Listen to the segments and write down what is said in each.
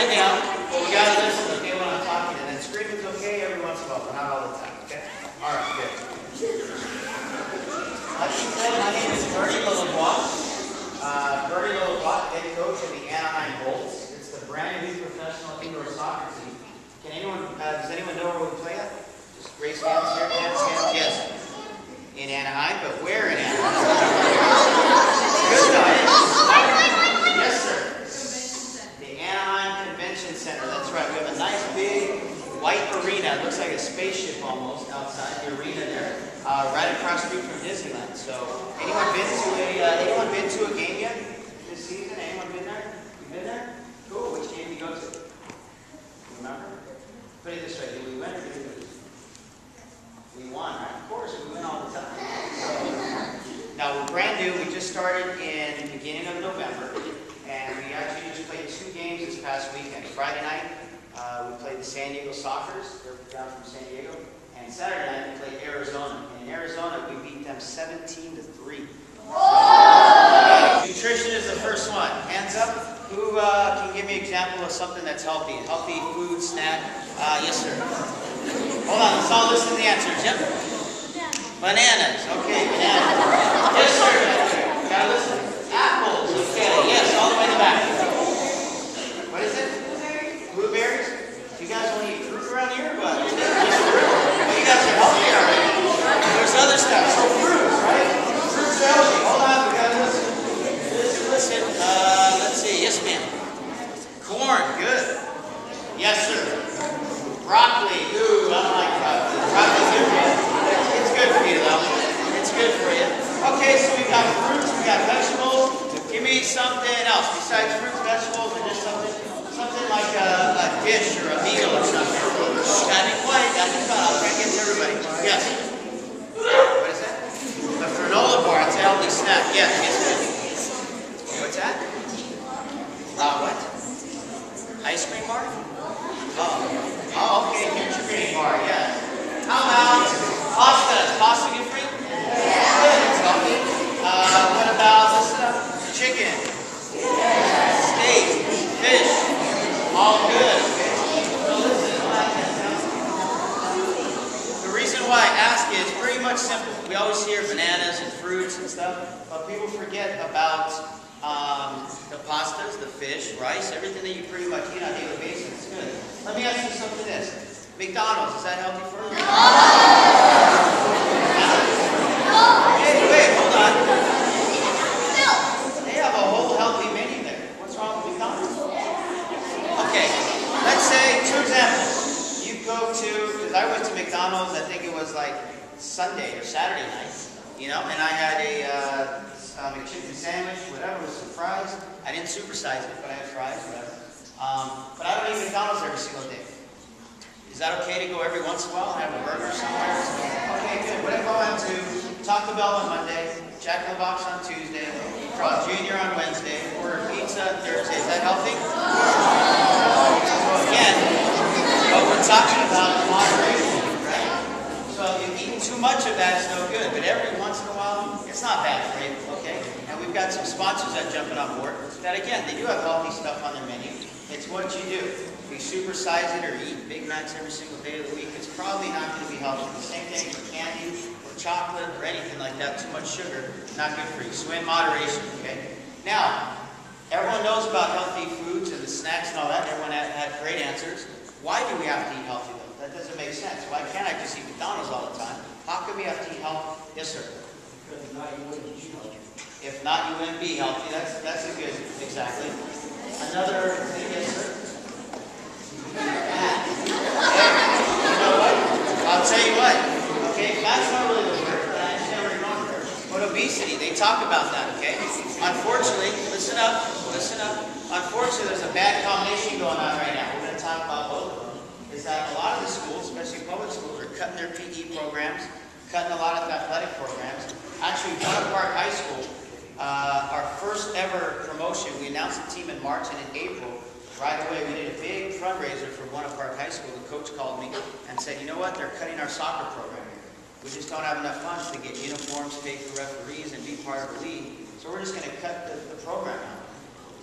it down. But we gotta listen, okay, when I'm talking. And then screaming's okay every once in a while, but not all the time, okay? All right, good. Like she said, my name is Bernie Lillebois. Bernie Lillebois, head coach of the Anaheim Bolts. It's the brand new professional indoor soccer team. Can anyone, does anyone know where we play at? Just raise hands here, hands, yes. In Anaheim, but where in Anaheim? Good night. Yes, sir. The Anaheim Convention Center. That's right. We have a nice big white arena. It looks like a spaceship almost outside the arena there, right across the street from Disneyland. So, anyone been to a game yet this season? Anyone been there? You been there? Cool. Which game did you go to? Remember? Put it this way: did we win or did we lose? We won, right? Of course, we win all the time. So, now we're brand new. We just started in the beginning of November, and we actually just played 2 games this past weekend. Friday night, we played the San Diego Sockers. They're down from San Diego. And Saturday night, we played Arizona. And in Arizona, we beat them 17-3. Nutrition is the first one. Hands up. Who can give me an example of something that's healthy? Healthy food, snack? Yes, sir. Hold on, let's all listen to the answers. Yep. Bananas. Okay, bananas. Yes, sir. Gotta listen. Apples. Okay, yes, all the way in the back. What is it? Blueberries. You guys want to eat fruit around here? But just fruit. Well, you guys are healthy already. There's other stuff. So fruits, right? Fruits are healthy. Hold on, we gotta listen. Listen. Let's see. Yes, ma'am. Corn. Good. Yes, sir. Broccoli. Ooh, I don't like broccoli. Broccoli's good for you. It's good for you, though. It's good for you. Okay, so we got fruits, we got vegetables. Give me something else besides fruits, vegetables, and just something like a dish or a meal or something. Gotta be quiet, gotta be quiet. I'll try and get to everybody. Yes. What is that? A granola bar. It's a healthy snack. Yes, yes, yes. What's that? What? Ice cream bar? Oh, okay, nutrient bar, yes. How about pasta? Is pasta good for you? Yeah. Good, it's healthy. What about, listen up, chicken? Yeah. Steak, fish, all good, okay? So listen, the reason why I ask is pretty much simple. We always hear bananas and fruits and stuff, but people forget about the pastas, the fish, rice, everything that you pretty much eat on a daily basis. It's good. Let me ask you something this. McDonald's, is that healthy for you? No! Hey, wait, hold on. They have a whole healthy menu there. What's wrong with McDonald's? Okay, let's say, 2 examples. You go to, because I went to McDonald's, I think it was like Sunday or Saturday night, you know, and I had a chicken sandwich, whatever, with some fries. I didn't supersize it, but I had fries, whatever. But I don't eat McDonald's every single day. Is that okay to go every once in a while and have a burger somewhere? Okay, good. What if I went to Taco Bell on Monday, Jack in the Box on Tuesday, Carl's Jr. on Wednesday, order pizza on Thursday? Is that healthy? So again, what we're talking about is moderation, right? So if you eat too much of that, it's no good. But every once in a while, it's not bad for you, okay? And we've got some sponsors that are jumping on board that, again, they do have healthy stuff on their menu. It's what you do. If you supersize it or eat Big Macs every single day of the week, it's probably not going to be healthy. The same thing for candy or chocolate or anything like that. Too much sugar, not good for you. So in moderation, okay? Now, everyone knows about healthy foods and the snacks and all that. Everyone had great answers. Why do we have to eat healthy, though? That doesn't make sense. Why can't I just eat McDonald's all the time? How come we have to eat healthy? Yes, sir. Because if not, you wouldn't be healthy. If not, you wouldn't be healthy. That's a good, exactly. Another thing, yes, sir. Fat. You know what? I'll tell you what. Okay, fat's not really the word, but I understand where you're going there. But obesity, they talk about that, okay? Unfortunately, listen up. Unfortunately, there's a bad combination going on right now. We're going to talk about both of them. Is that a lot of the schools, especially public schools, are cutting their PE programs, cutting a lot of athletic programs. Actually, Buena Park High School, our first ever promotion, we announced the team in March, and in April, right away, we did a big fundraiser for Buena Park High School. The coach called me and said, you know what, they're cutting our soccer program here. We just don't have enough funds to get uniforms, pay for referees, and be part of the league. So we're just going to cut the program out.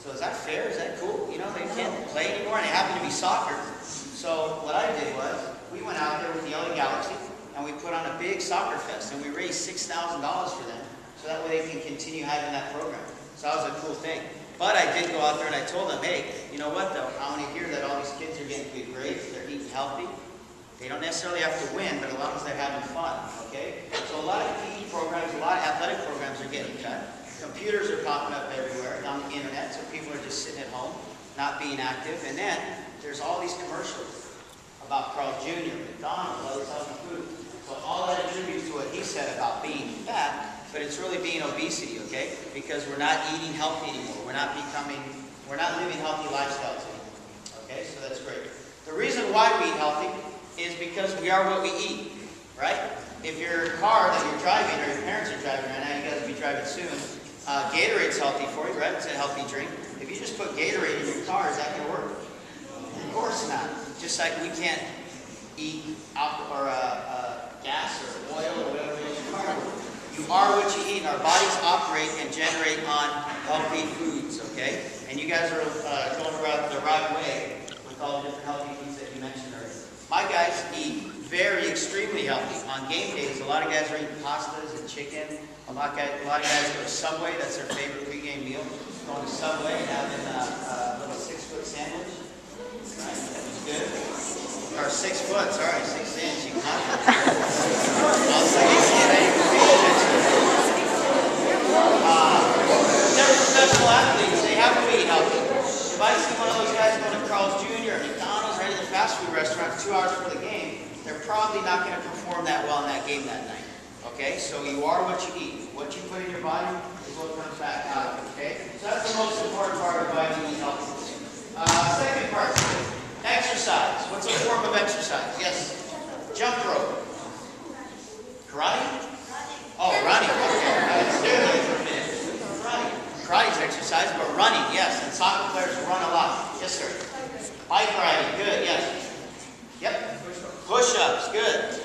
So So is that fair? Is that cool? You know, they can't play anymore, and it happened to be soccer. So what I did was, we went out there with the LA Galaxy, and we put on a big soccer fest, and we raised $6,000 for them, so that way they can continue having that program. So that was a cool thing. But I did go out there and I told them, hey, you know what though? I want to hear that all these kids are getting good grades, they're eating healthy. They don't necessarily have to win, but as long as they're having fun, okay? So a lot of PE programs, a lot of athletic programs are getting cut. Computers are popping up everywhere on the internet, so people are just sitting at home, not being active. And then there's all these commercials about Carl Jr., McDonald's, all this healthy food. So all that attributes to what he said about being fat, but it's really being obesity, okay? Because we're not eating healthy anymore. We're not living healthy lifestyles anymore, okay? So that's great. The reason why we eat healthy is because we are what we eat, right? If your car that you're driving, or your parents are driving right now, you guys will be driving soon, Gatorade's healthy for you, right? It's a healthy drink. If you just put Gatorade in your car, is that going to work? Of course not. Just like we can't eat alcohol or gas or oil or whatever it is in your car. You are what you eat, and our bodies operate and generate on healthy foods, okay? And you guys are going around the right way with all the different healthy foods that you mentioned earlier. My guys eat very extremely healthy. On game days, a lot of guys are eating pastas and chicken. A lot of guys go to Subway. That's their favorite pregame meal. Going to Subway and having a little 6-foot sandwich. Right? That's good. Or 6 foot, sorry, 6 inch. You can they're professional athletes. They have to be healthy. If I see one of those guys going to Carl's Jr. or McDonald's or any of the fast food restaurants 2 hours before the game, they're probably not going to perform that well in that game that night. Okay? So you are what you eat. What you put in your body is what comes back out. Okay? So that's the most important part of why we eat healthy. Second part, exercise. What's a form of exercise? Yes? Jump rope. Karate? Oh, running. Okay. I was doing that for a minute. Running. Karate's exercise, but running, yes. And soccer players run a lot. Yes, sir. Bike riding, good, yes. Yep. Push-ups, good.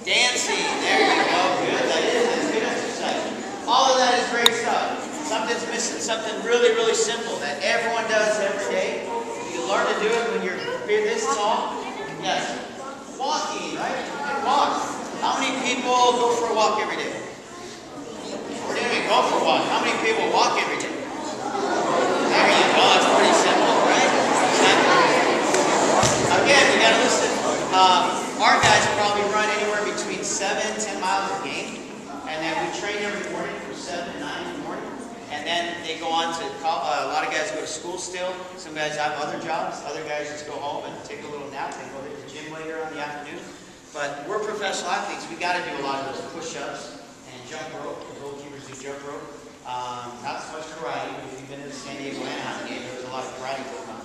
Dancing, there you go, good. That's good exercise. All of that is great stuff. Something's missing, something really, really simple that everyone does every day. You learn to do it when you're this tall. Yes. Walking, right? You walk. How many people go for a walk every day? Or didn't we go for a walk? How many people walk every day? There you go. That's pretty simple, right? Again, you got to listen. Our guys probably run anywhere between 7 and 10 miles a game. And then we train every morning from 7 to 9 in the morning. And then they go on to a lot of guys go to school still. Some guys have other jobs. Other guys just go home and take a little nap. They go to the gym later on in the afternoon. But we're professional athletes. We got to do a lot of those push-ups and jump rope. The goalkeepers do jump rope. Not so much karate. If you've been to the San Diego Anaheim game, there was a lot of karate going on.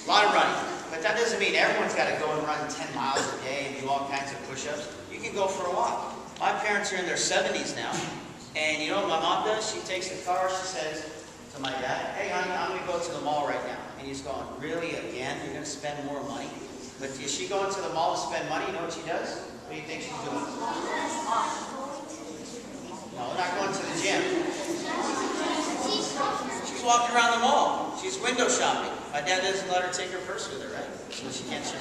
A lot of running. But that doesn't mean everyone's got to go and run 10 miles a day and do all kinds of push-ups. You can go for a walk. My parents are in their 70s now. And you know what my mom does? She takes the car. She says to my dad, hey, honey, I'm going to go to the mall right now. And he's going, really, again? You're going to spend more money? But is she going to the mall to spend money? You know what she does? What do you think she's doing? No, not going to the gym. She's walking around the mall. She's window shopping. My dad doesn't let her take her purse with her, right? So she can't shop.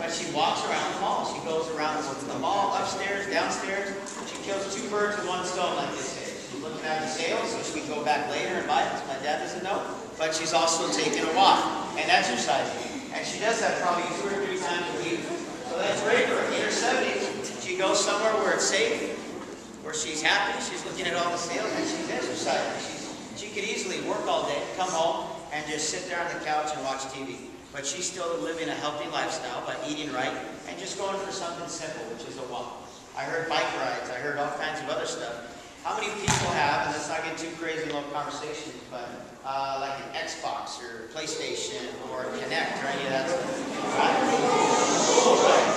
But she walks around the mall. She goes around the mall, upstairs, downstairs. She kills 2 birds with 1 stone, like they say. She's looking at the sales, so she can go back later and buy it. My dad doesn't know. But she's also taking a walk and exercising. And she does that probably 2 or 3 times a week. So that's great for her. In her 70s, she goes somewhere where it's safe, where she's happy, she's looking at all the sales, and she's exercising. She could easily work all day, come home, and just sit there on the couch and watch TV. But she's still living a healthy lifestyle by eating right and just going for something simple, which is a walk. I heard bike rides. I heard all kinds of other stuff. How many people have, and let's not get too crazy in little conversations, but like an Xbox or PlayStation or Kinect or any of that stuff? Right? Cool, right?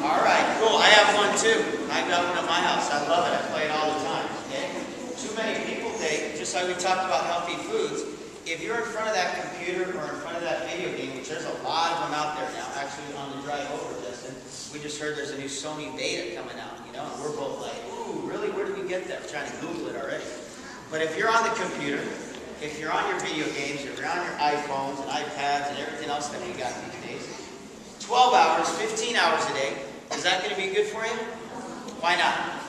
All right, cool. I have one too. I got one at my house. I love it. I play it all the time. Okay? Too many people take, just like we talked about healthy foods, if you're in front of that computer or in front of that video game, which there's a lot of them out there now, actually on the drive over, Justin, we just heard there's a new Sony Beta coming out, you know, and we're both like, ooh, really, where did we get that? We're trying to Google it already. But if you're on the computer if you're on your video games, if you're on your iPhones and iPads and everything else that we got these days, 12 hours, 15 hours a day, is that going to be good for you? Why not?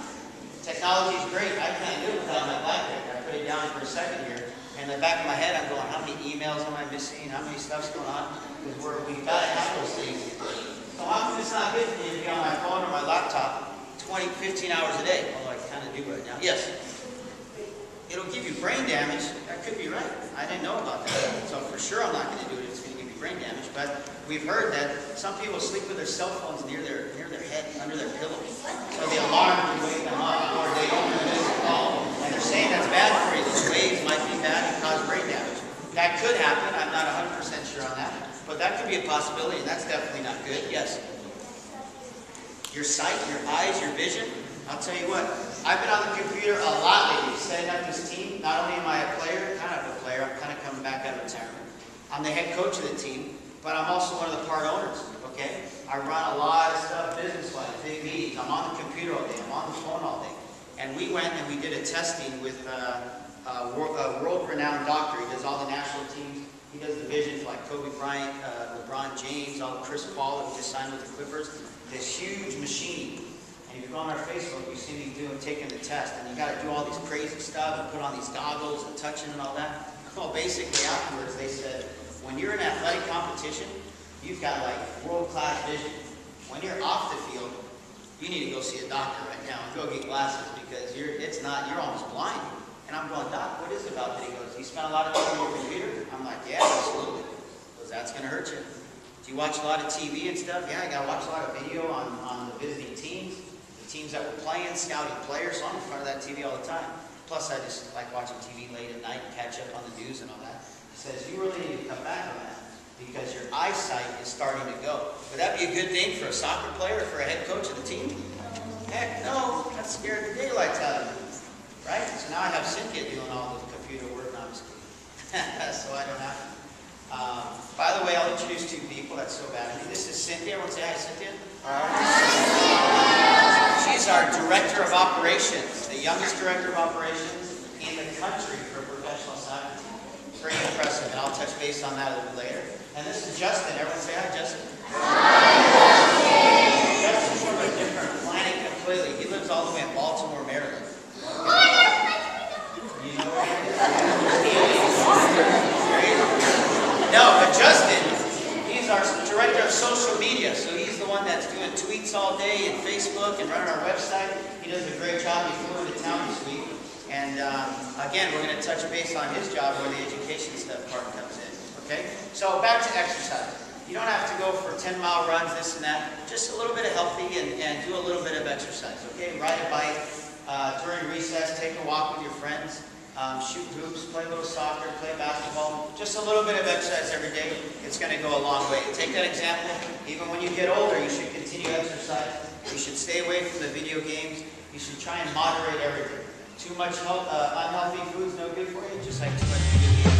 Technology is great. I can't do it without my BlackBerry. I put it down for a second here, and in the back of my head I'm going, how many emails am I missing? How many stuff's going on? Because we've got to have those things. So how come it's not good for me to be on my phone or my laptop 20, 15 hours a day? Although I kind of do right now. Yes. It'll give you brain damage. That could be right. I didn't know about that. So for sure I'm not going to do it. It's going to give you brain damage. But we've heard that some people sleep with their cell phones near their head, under their pillow. So the alarm can wake them up, or they don't miss a call. And they're saying that's bad for you. Those waves might be bad and cause brain damage. That could happen. I'm not 100% sure on that. But that could be a possibility, and that's definitely not good. Yes. Your sight, your eyes, your vision. I'll tell you what, I've been on the computer a lot lately, setting up this team. Not only am I a player, kind of a player, I'm kind of coming back out of retirement. I'm the head coach of the team, but I'm also one of the part owners, okay? I run a lot of stuff business-wise, big meetings. I'm on the computer all day, I'm on the phone all day. And we went and we did a testing with a world-renowned doctor. He does all the national teams. He does the vision for like Kobe Bryant, LeBron James, all Chris Paul that we just signed with the Clippers. This huge machine. And if you go on our Facebook, you see me taking the test. And you got to do all these crazy stuff and put on these goggles and touching and all that. Well, basically afterwards they said, when you're in athletic competition, you've got like world-class vision. When you're off the field, you need to go see a doctor right now and go get glasses because you're almost blind. And I'm going, Doc, what is it about that? He goes, you spend a lot of time on your computer? I'm like, yeah, absolutely. He goes, that's going to hurt you. Do you watch a lot of TV and stuff? Yeah, I got to watch a lot of video on the visiting teams, the teams that we're playing, scouting players. So I'm in front of that TV all the time. Plus, I just like watching TV late at night and catch up on the news and all that. He says, you really need to come back on that because your eyesight is starting to go. Would that be a good thing for a soccer player or for a head coach of the team? Heck no, that scared the daylights out of me. Right? So now I have Cynthia doing all the computer work, obviously. So I don't have to. By the way, I'll introduce two people. That's so bad of me. This is Cynthia. Everyone say hi, Cynthia. She's our Director of Operations, the youngest Director of Operations in the country for a professional soccer team. It's very impressive, and I'll touch base on that a little later. And this is Justin. Everyone say hi, Justin. Justin's from a different planet completely. He lives all the way in Baltimore, Maryland. No, but Justin, he's our Director of Social Media, so he's the one that's doing tweets all day and Facebook and running our website. He does a great job. He flew into town this week. And again, we're going to touch base on his job where the education stuff part comes in. Okay? So back to exercise. You don't have to go for 10-mile runs, this and that. Just a little bit of healthy and do a little bit of exercise. Okay? Ride a bike during recess, take a walk with your friends. Shoot hoops, play a little soccer, play basketball. Just a little bit of exercise every day. It's going to go a long way. Take that example. Even when you get older, you should continue exercise. You should stay away from the video games. You should try and moderate everything. Too much unhealthy food is no good for you, just like too much video games.